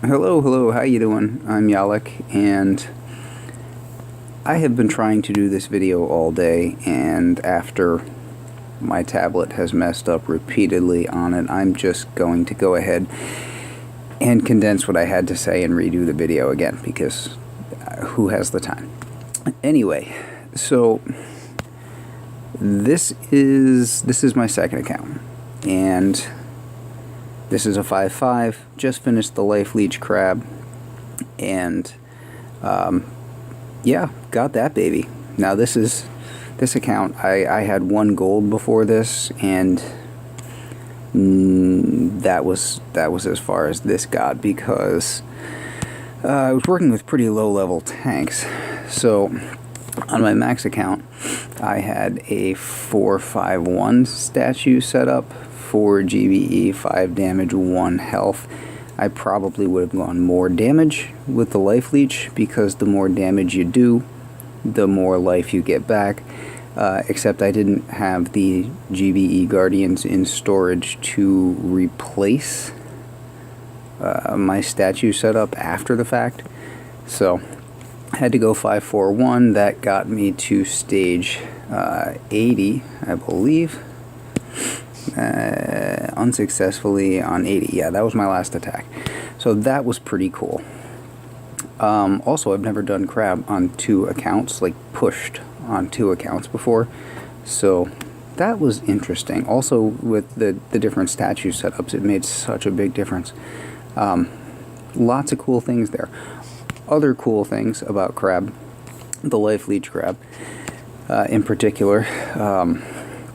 Hello, how you doing? I'm Yalek, and I have been trying to do this video all day, and after my tablet has messed up repeatedly on it, I'm just going to go ahead and condense what I had to say and redo the video again, because who has the time? Anyway, so this is my second account, and this is a 5.5, just finished the Life Leech crab, and yeah, got that baby. Now this account, I had 1 gold before this, and that was as far as this got, because I was working with pretty low level tanks. So on my max account, I had a 4-5-1 statue set up, 4 GBE, 5 damage, 1 health. I probably would have gone more damage with the Life Leech, because the more damage you do, the more life you get back. Except I didn't have the GBE Guardians in storage to replace my statue setup after the fact. So I had to go 5-4-1. That got me to stage 80, I believe. Unsuccessfully on 80. Yeah, that was my last attack. So that was pretty cool. Also, I've never done crab on 2 accounts, like pushed on 2 accounts before. So that was interesting. Also, with the different statue setups, it made such a big difference. Lots of cool things there. Other cool things about crab, the Life Leech crab in particular,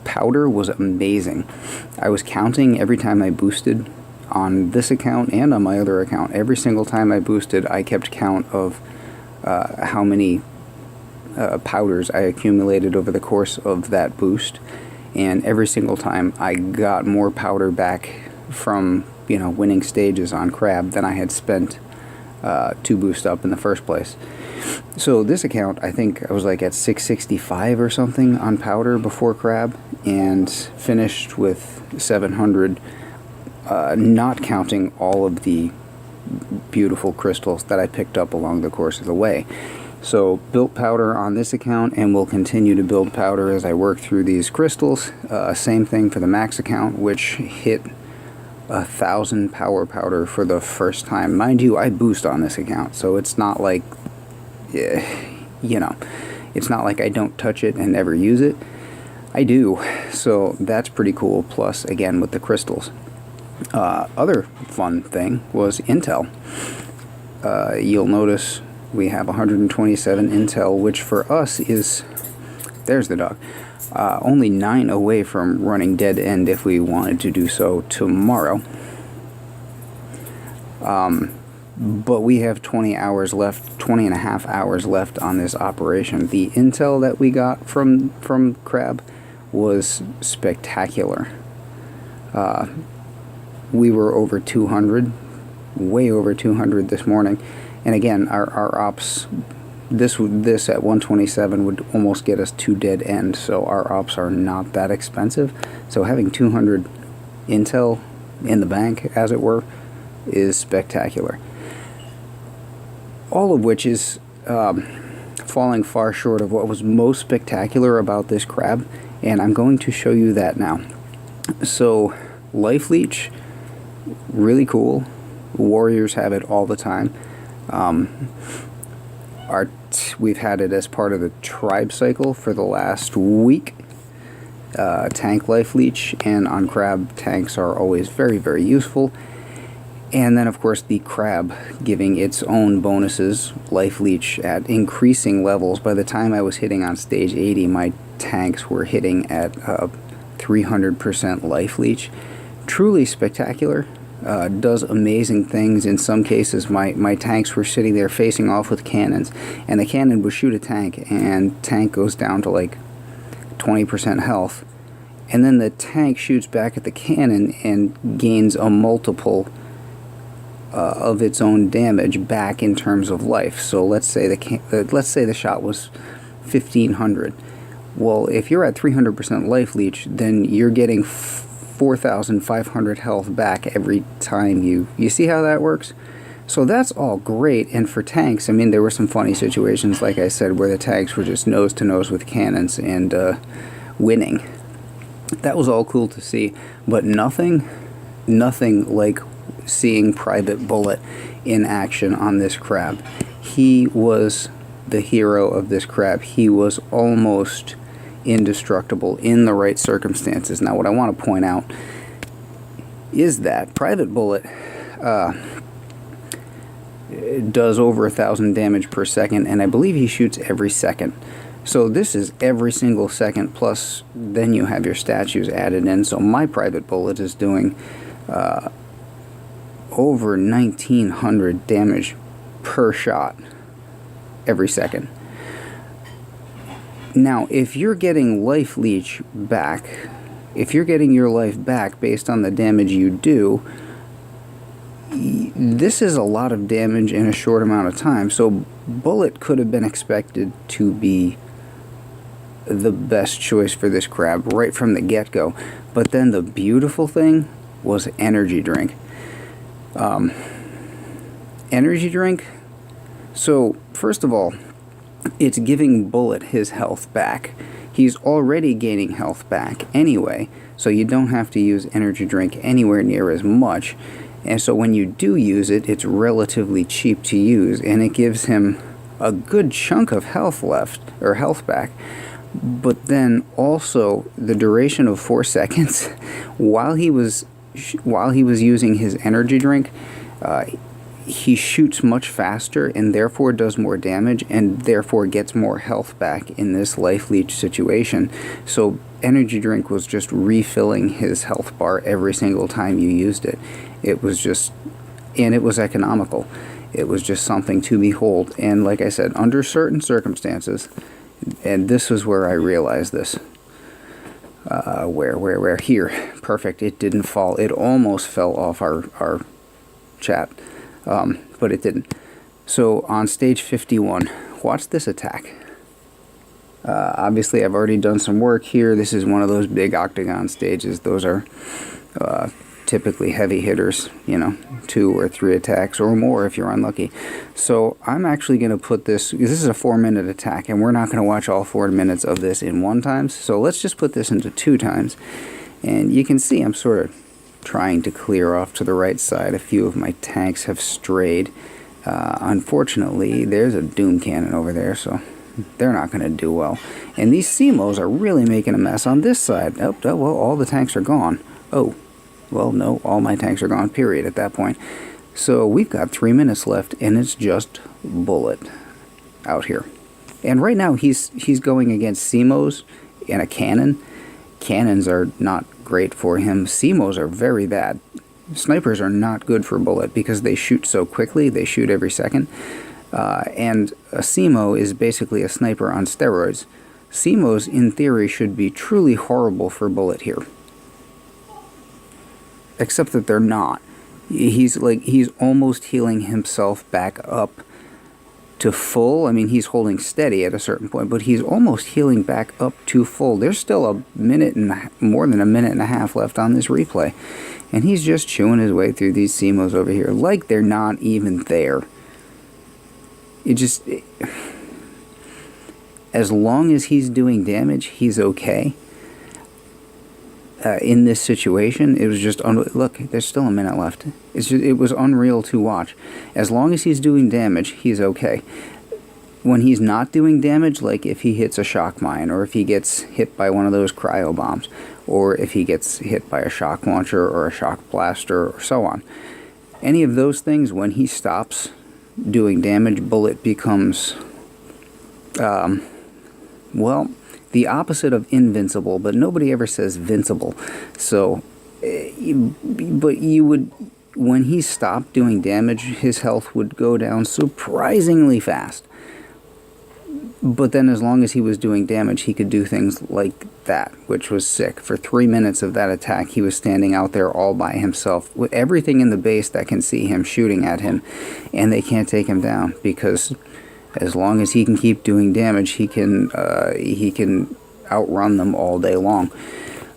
powder was amazing. I was counting every time I boosted on this account and on my other account. Every single time I boosted, I kept count of how many powders I accumulated over the course of that boost, and every single time I got more powder back from, winning stages on crab than I had spent to boost up in the first place. So this account, I think I was like at 665 or something on powder before crab, and finished with 700, not counting all of the beautiful crystals that I picked up along the course of the way. So built powder on this account, and will continue to build powder as I work through these crystals. Same thing for the max account, which hit 1,000 power powder for the first time. Mind you, I boost on this account, so it's not like, it's not like I don't touch it and never use it. I do, so that's pretty cool. Plus, again, with the crystals. Other fun thing was intel. You'll notice we have 127 intel, which for us is, there's the dog, only 9 away from running dead end if we wanted to do so tomorrow. But we have 20 hours left, 20 and a half hours left on this operation. The intel that we got from crab was spectacular. We were over 200, way over 200 this morning. And again, our ops, this at 127 would almost get us to dead end, so our ops are not that expensive. So having 200 intel in the bank, as it were, is spectacular. All of which is falling far short of what was most spectacular about this crab, and I'm going to show you that now. So, Life Leech, really cool. Warriors have it all the time. We've had it as part of the tribe cycle for the last week. Tank Life Leech, and on crab, tanks are always very, very useful. And then, of course, the crab giving its own bonuses, Life Leech at increasing levels. By the time I was hitting on stage 80, my tanks were hitting at 300% Life Leech. Truly spectacular. Does amazing things. In some cases, my tanks were sitting there facing off with cannons, and the cannon would shoot a tank, and tank goes down to like 20% health. And then the tank shoots back at the cannon and gains a multiple of its own damage back in terms of life. So let's say the shot was 1,500. Well, if you're at 300% Life Leech, then you're getting 4,500 health back every time you see how that works? So that's all great, and for tanks, I mean, there were some funny situations, like I said, where the tanks were just nose-to-nose with cannons and winning. That was all cool to see, but nothing like seeing Private Bullitt in action on this crab. He was the hero of this crab. He was almost indestructible in the right circumstances. Now, what I want to point out is that Private Bullitt does over 1,000 damage per second, and I believe he shoots every second. So this is every single second, plus then you have your statues added in. So my Private Bullitt is doing over 1,900 damage per shot every second. Now, if you're getting Life Leech back, if you're getting your life back based on the damage you do, this is a lot of damage in a short amount of time. So Bullitt could have been expected to be the best choice for this crab right from the get-go. But then the beautiful thing was energy drink. Energy drink, so first of all, it's giving Bullitt his health back. He's already gaining health back anyway, so you don't have to use energy drink anywhere near as much. And so when you do use it, it's relatively cheap to use, and it gives him a good chunk of health left, or health back. But then also the duration of 4 seconds while he was using his energy drink, he shoots much faster and therefore does more damage and therefore gets more health back in this Life Leech situation. So energy drink was just refilling his health bar every single time you used it. It was just, and it was economical. It was just something to behold. And like I said, under certain circumstances, and this is where I realized this. Where? Here. Perfect. It didn't fall. It almost fell off our chat, but it didn't. So on stage 51, watch this attack. Obviously, I've already done some work here. This is one of those big octagon stages. Those are typically heavy hitters, 2 or 3 attacks or more if you're unlucky. So I'm actually going to put this is a 4-minute attack, and we're not going to watch all 4 minutes of this in one time. So let's just put this into 2 times. And you can see I'm sort of trying to clear off to the right side. A few of my tanks have strayed. Unfortunately, there's a Doom Cannon over there, so they're not going to do well. And these CMOs are really making a mess on this side. Oh, well, all the tanks are gone. Oh, well, no, all my tanks are gone, period, at that point. So we've got 3 minutes left, and it's just Bullitt out here. And right now, he's going against CMOs and a cannon. Cannons are not great for him. CMOs are very bad. Snipers are not good for Bullitt because they shoot so quickly. They shoot every second. And a CMO is basically a sniper on steroids. CMOs, in theory, should be truly horrible for Bullitt here. Except that they're not. He's almost healing himself back up to full. I mean, he's holding steady at a certain point, but he's almost healing back up to full. There's still more than a minute and a half left on this replay, and he's just chewing his way through these CMOs over here like they're not even there. As long as he's doing damage, he's okay. In this situation, it was just look, there's still a minute left. It was unreal to watch. As long as he's doing damage, he's okay. When he's not doing damage, like if he hits a shock mine, or if he gets hit by one of those cryo bombs, or if he gets hit by a shock launcher or a shock blaster, or so on, any of those things, when he stops doing damage, Bullitt becomes well, the opposite of invincible, but nobody ever says vincible. So, but you would, when he stopped doing damage, his health would go down surprisingly fast. But then as long as he was doing damage, he could do things like that, which was sick. For 3 minutes of that attack, he was standing out there all by himself, with everything in the base that can see him shooting at him, and they can't take him down, because as long as he can keep doing damage, he can outrun them all day long.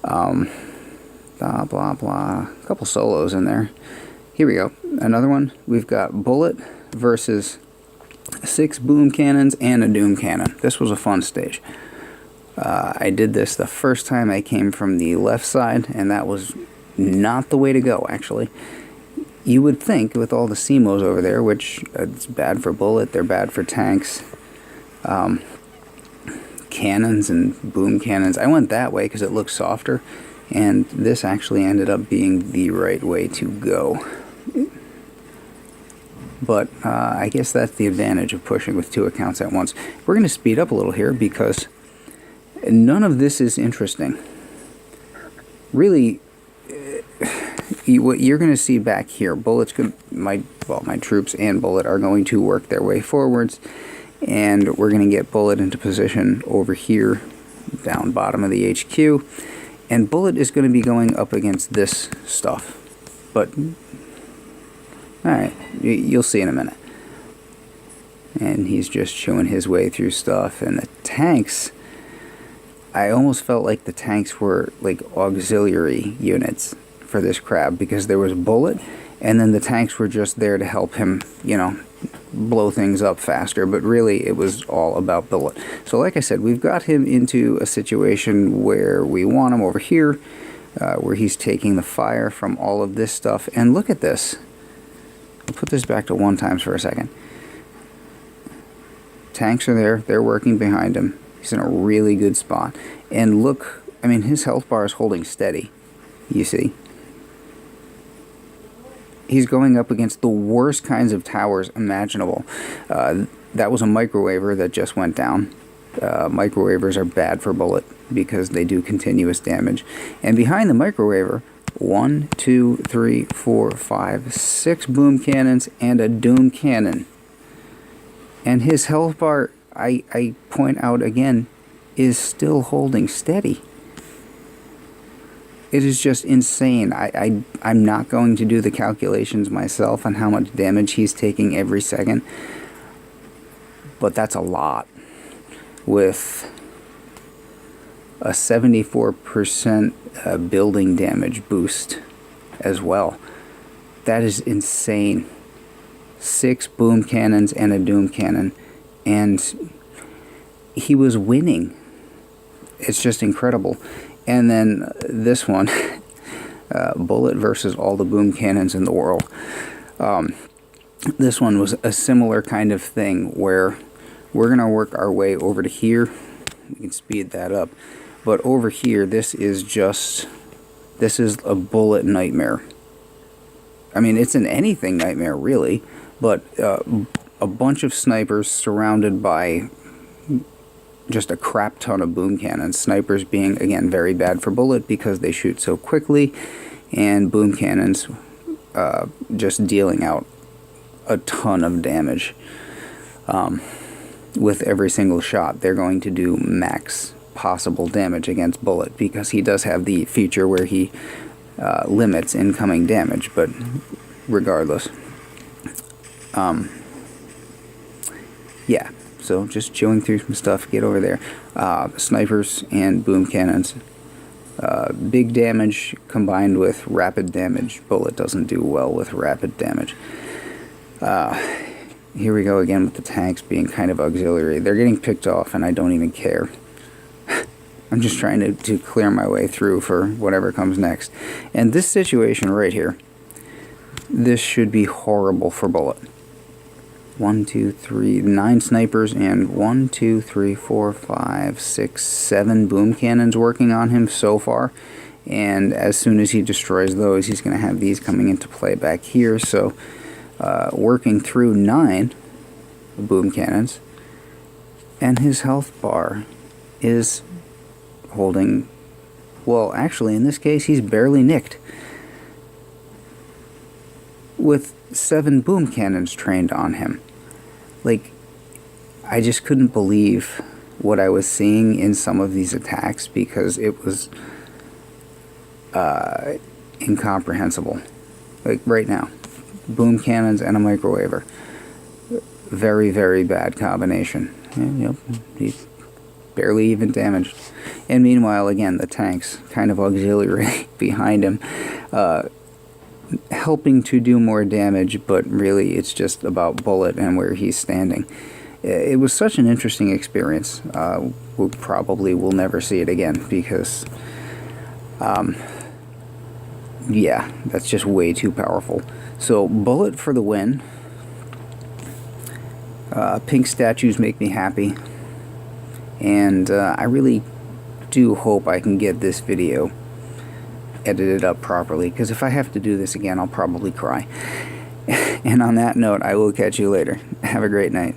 Blah, blah, blah. A couple solos in there. here we go. Another one. We've got Bullitt versus 6 boom cannons and a doom cannon. This was a fun stage. I did this the first time I came from the left side, and that was not the way to go, actually. You would think, with all the CMOs over there, which it's bad for Bullitt, they're bad for tanks, cannons and boom cannons. I went that way because it looked softer, and this actually ended up being the right way to go. But I guess that's the advantage of pushing with 2 accounts at once. We're going to speed up a little here because none of this is interesting. Really, what you're going to see back here, Bullitt's my troops and Bullitt are going to work their way forwards, and we're going to get Bullitt into position over here, down bottom of the HQ, and Bullitt is going to be going up against this stuff. But alright, you'll see in a minute. And he's just chewing his way through stuff, and the tanks, I almost felt like the tanks were like auxiliary units for this crab, because there was Bullitt, and then the tanks were just there to help him, you know, blow things up faster, but really it was all about Bullitt. So like I said, we've got him into a situation where we want him over here, where he's taking the fire from all of this stuff, and look at this. I'll put this back to 1 times for a second. Tanks are there, they're working behind him. He's in a really good spot. And look, I mean, his health bar is holding steady, you see. He's going up against the worst kinds of towers imaginable. That was a microwaver that just went down. Microwavers are bad for Bullitt because they do continuous damage. And behind the microwaver, 1, 2, 3, 4, 5, 6 boom cannons and a doom cannon. And his health bar, I point out again, is still holding steady. It is just insane. I'm not going to do the calculations myself on how much damage he's taking every second, but that's a lot. With a 74% building damage boost as well. That is insane. 6 boom cannons and a doom cannon, and he was winning. It's just incredible. And then this one, Bullitt versus all the boom cannons in the world. This one was a similar kind of thing where we're going to work our way over to here. We can speed that up. But over here, this is a Bullitt nightmare. I mean, it's an anything nightmare, really. But a bunch of snipers surrounded by just a crap ton of boom cannons. Snipers being, again, very bad for Bullitt because they shoot so quickly, and boom cannons just dealing out a ton of damage. With every single shot, they're going to do max possible damage against Bullitt because he does have the feature where he limits incoming damage, but regardless. Yeah. So just chewing through some stuff, get over there. Snipers and boom cannons. Big damage combined with rapid damage. Bullitt doesn't do well with rapid damage. Here we go again with the tanks being kind of auxiliary. They're getting picked off and I don't even care. I'm just trying to clear my way through for whatever comes next. And this situation right here, this should be horrible for Bullitt. 1, 2, 3, 9 snipers and 1, 2, 3, 4, 5, 6, 7 boom cannons working on him so far. And as soon as he destroys those, he's going to have these coming into play back here. So working through 9 boom cannons, and his health bar is holding, well, actually in this case he's barely nicked. With 7 boom cannons trained on him. Like, I just couldn't believe what I was seeing in some of these attacks because it was incomprehensible. Like right now, boom cannons and a microwaver. Very, very bad combination. Yep, he's barely even damaged. And meanwhile, again, the tanks kind of auxiliary behind him. helping to do more damage, but really it's just about Bullitt and where he's standing. It was such an interesting experience. We probably will never see it again because, yeah, that's just way too powerful. So Bullitt for the win. Pink statues make me happy, and I really do hope I can get this video edited up properly, because if I have to do this again, I'll probably cry. And on that note, I will catch you later. Have a great night.